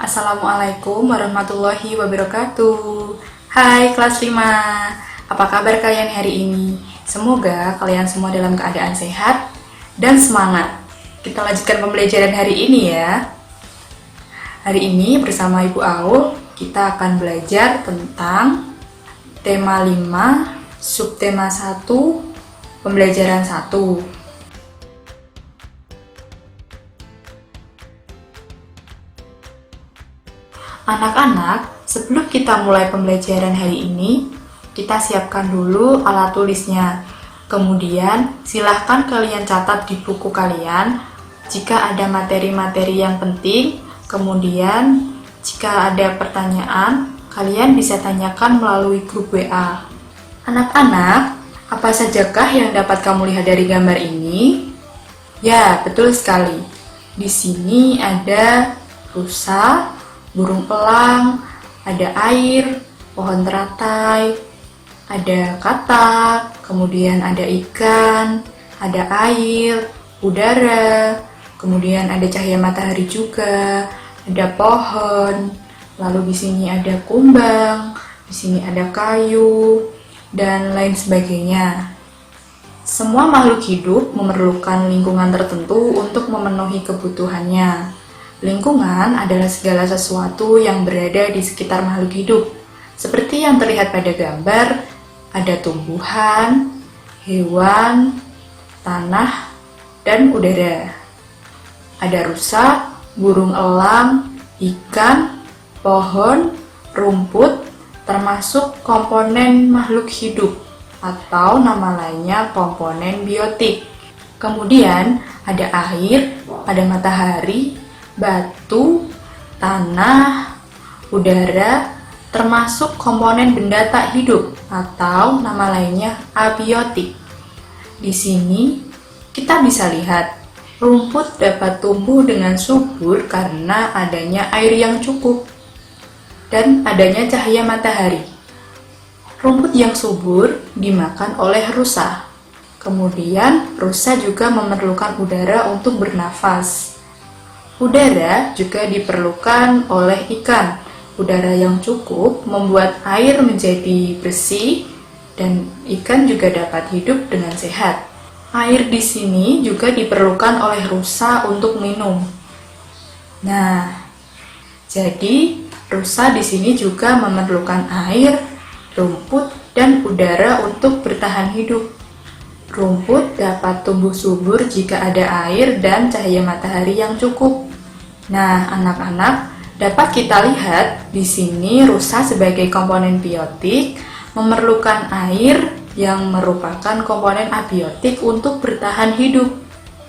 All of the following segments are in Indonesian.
Assalamualaikum warahmatullahi wabarakatuh. Hai kelas 5, apa kabar kalian hari ini? Semoga kalian semua dalam keadaan sehat dan semangat. Kita lanjutkan pembelajaran hari ini ya. Hari ini bersama Ibu Aul, kita akan belajar tentang tema 5, subtema 1, pembelajaran 1. Anak-anak, sebelum kita mulai pembelajaran hari ini, kita siapkan dulu alat tulisnya. Kemudian, silahkan kalian catat di buku kalian jika ada materi-materi yang penting. Kemudian, jika ada pertanyaan, kalian bisa tanyakan melalui grup WA. Anak-anak, apa sajakah yang dapat kamu lihat dari gambar ini? Ya, betul sekali. Di sini ada rusa, burung elang, ada air, pohon teratai, ada katak, kemudian ada ikan, ada air, udara, kemudian ada cahaya matahari juga, ada pohon, lalu di sini ada kumbang, di sini ada kayu, dan lain sebagainya. Semua makhluk hidup memerlukan lingkungan tertentu untuk memenuhi kebutuhannya. Lingkungan adalah segala sesuatu yang berada di sekitar makhluk hidup. Seperti yang terlihat pada gambar, ada tumbuhan, hewan, tanah, dan udara. Ada rusa, burung elang, ikan, pohon, rumput, termasuk komponen makhluk hidup atau nama lainnya komponen biotik. Kemudian ada air, ada matahari, batu, tanah, udara, termasuk komponen benda tak hidup atau nama lainnya abiotik. Di sini kita bisa lihat rumput dapat tumbuh dengan subur karena adanya air yang cukup dan adanya cahaya matahari. Rumput yang subur dimakan oleh rusa. Kemudian rusa juga memerlukan udara untuk bernafas. Udara juga diperlukan oleh ikan. Udara yang cukup membuat air menjadi bersih dan ikan juga dapat hidup dengan sehat. Air di sini juga diperlukan oleh rusa untuk minum. Nah, jadi rusa di sini juga memerlukan air, rumput, dan udara untuk bertahan hidup. Rumput dapat tumbuh subur jika ada air dan cahaya matahari yang cukup. Nah, anak-anak, dapat kita lihat di sini rusa sebagai komponen biotik memerlukan air yang merupakan komponen abiotik untuk bertahan hidup.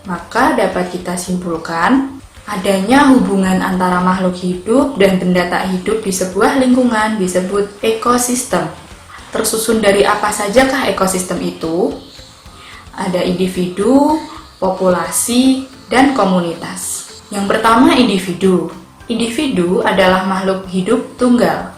Maka dapat kita simpulkan adanya hubungan antara makhluk hidup dan benda tak hidup di sebuah lingkungan disebut ekosistem. Tersusun dari apa sajakah ekosistem itu? Ada individu, populasi, dan komunitas. Yang pertama individu. Individu adalah makhluk hidup tunggal.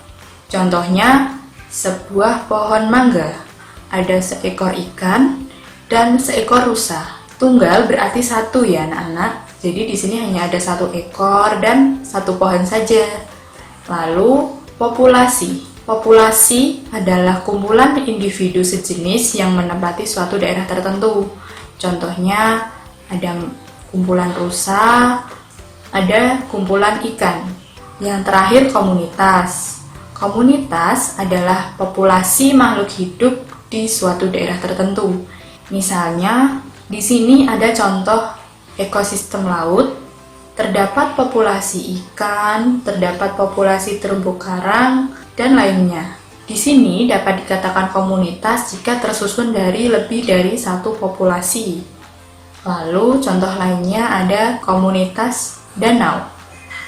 Contohnya, sebuah pohon mangga. Ada seekor ikan dan seekor rusa. Tunggal berarti satu ya anak-anak. Jadi di sini hanya ada satu ekor dan satu pohon saja. Lalu populasi. Populasi adalah kumpulan individu sejenis yang menempati suatu daerah tertentu. Contohnya ada kumpulan rusa, ada kumpulan ikan. Yang terakhir komunitas. Komunitas adalah populasi makhluk hidup di suatu daerah tertentu. Misalnya, di sini ada contoh ekosistem laut. Terdapat populasi ikan, terdapat populasi terumbu karang, dan lainnya. Di sini dapat dikatakan komunitas jika tersusun dari lebih dari satu populasi. Lalu contoh lainnya ada komunitas danau.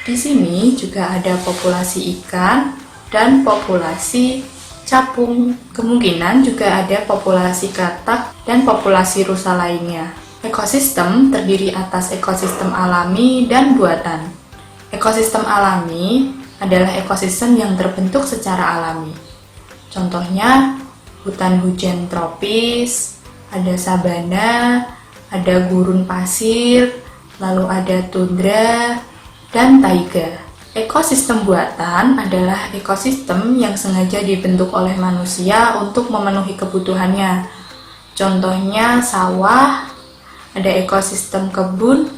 Di sini juga ada populasi ikan dan populasi capung. Kemungkinan juga ada populasi katak dan populasi rusa lainnya. Ekosistem terdiri atas ekosistem alami dan buatan. Ekosistem alami adalah ekosistem yang terbentuk secara alami. Contohnya hutan hujan tropis, ada sabana, ada gurun pasir, lalu ada tundra, dan taiga. Ekosistem buatan adalah ekosistem yang sengaja dibentuk oleh manusia untuk memenuhi kebutuhannya. Contohnya sawah, ada ekosistem kebun,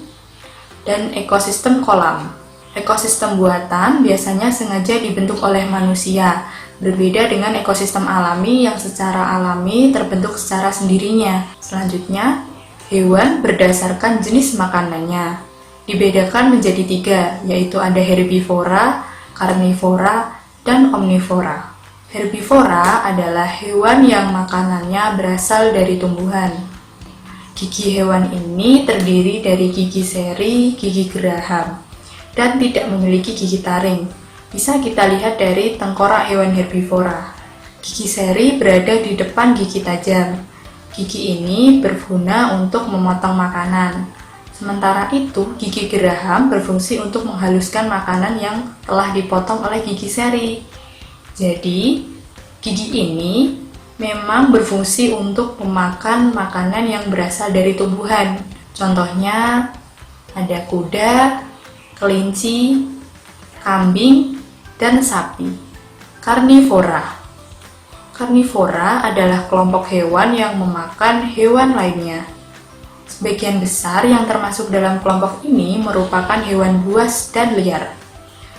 dan ekosistem kolam. Ekosistem buatan biasanya sengaja dibentuk oleh manusia, berbeda dengan ekosistem alami yang secara alami terbentuk secara sendirinya. Selanjutnya, hewan berdasarkan jenis makanannya dibedakan menjadi 3, yaitu ada herbivora, karnivora, dan omnivora. Herbivora adalah hewan yang makanannya berasal dari tumbuhan. Gigi hewan ini terdiri dari gigi seri, gigi geraham, dan tidak memiliki gigi taring. Bisa kita lihat dari tengkorak hewan herbivora. Gigi seri berada di depan gigi tajam. Gigi ini berguna untuk memotong makanan. Sementara itu, gigi geraham berfungsi untuk menghaluskan makanan yang telah dipotong oleh gigi seri. Jadi, gigi ini memang berfungsi untuk memakan makanan yang berasal dari tumbuhan. Contohnya, ada kuda, kelinci, kambing, dan sapi. Karnivora. Karnivora adalah kelompok hewan yang memakan hewan lainnya. Sebagian besar yang termasuk dalam kelompok ini merupakan hewan buas dan liar.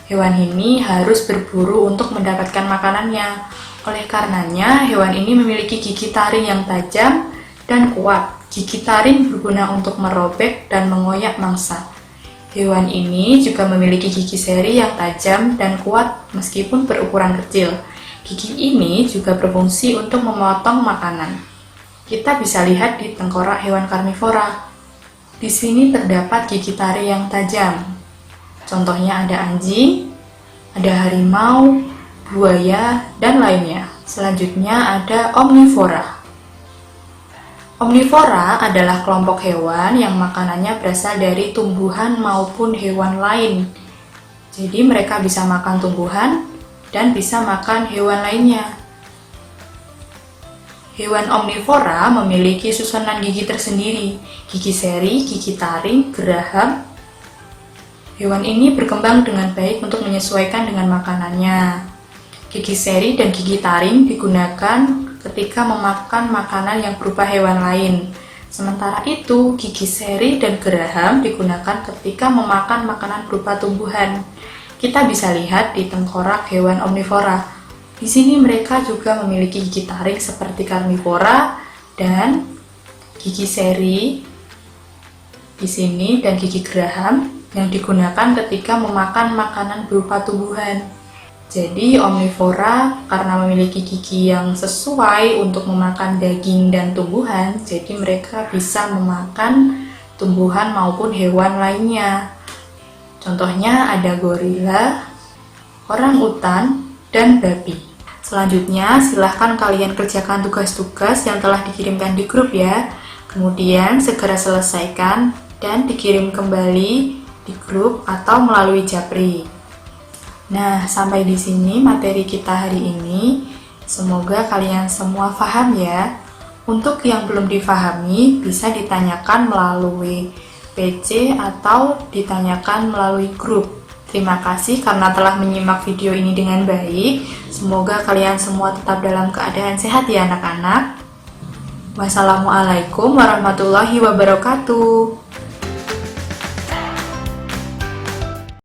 Hewan ini harus berburu untuk mendapatkan makanannya. Oleh karenanya, hewan ini memiliki gigi taring yang tajam dan kuat. Gigi taring berguna untuk merobek dan mengoyak mangsa. Hewan ini juga memiliki gigi seri yang tajam dan kuat meskipun berukuran kecil. Gigi ini juga berfungsi untuk memotong makanan. Kita bisa lihat di tengkorak hewan karnivora. Di sini terdapat gigi taring yang tajam. Contohnya ada anjing, ada harimau, buaya, dan lainnya. Selanjutnya ada omnivora. Omnivora adalah kelompok hewan yang makanannya berasal dari tumbuhan maupun hewan lain. Jadi mereka bisa makan tumbuhan dan bisa makan hewan lainnya. Hewan omnivora memiliki susunan gigi tersendiri, gigi seri, gigi taring, geraham. Hewan ini berkembang dengan baik untuk menyesuaikan dengan makanannya. Gigi seri dan gigi taring digunakan ketika memakan makanan yang berupa hewan lain. Sementara itu, gigi seri dan geraham digunakan ketika memakan makanan berupa tumbuhan. Kita bisa lihat di tengkorak hewan omnivora. Di sini mereka juga memiliki gigi taring seperti karnivora dan gigi seri di sini dan gigi geraham yang digunakan ketika memakan makanan berupa tumbuhan. Jadi omnivora karena memiliki gigi yang sesuai untuk memakan daging dan tumbuhan, jadi mereka bisa memakan tumbuhan maupun hewan lainnya. Contohnya ada gorila, orangutan, dan babi. Selanjutnya, silahkan kalian kerjakan tugas-tugas yang telah dikirimkan di grup ya. Kemudian segera selesaikan dan dikirim kembali di grup atau melalui Japri. Nah, sampai di sini materi kita hari ini. Semoga kalian semua paham ya. Untuk yang belum difahami, bisa ditanyakan melalui PC atau ditanyakan melalui grup. Terima kasih karena telah menyimak video ini dengan baik. Semoga kalian semua tetap dalam keadaan sehat ya anak-anak. Wassalamualaikum warahmatullahi wabarakatuh.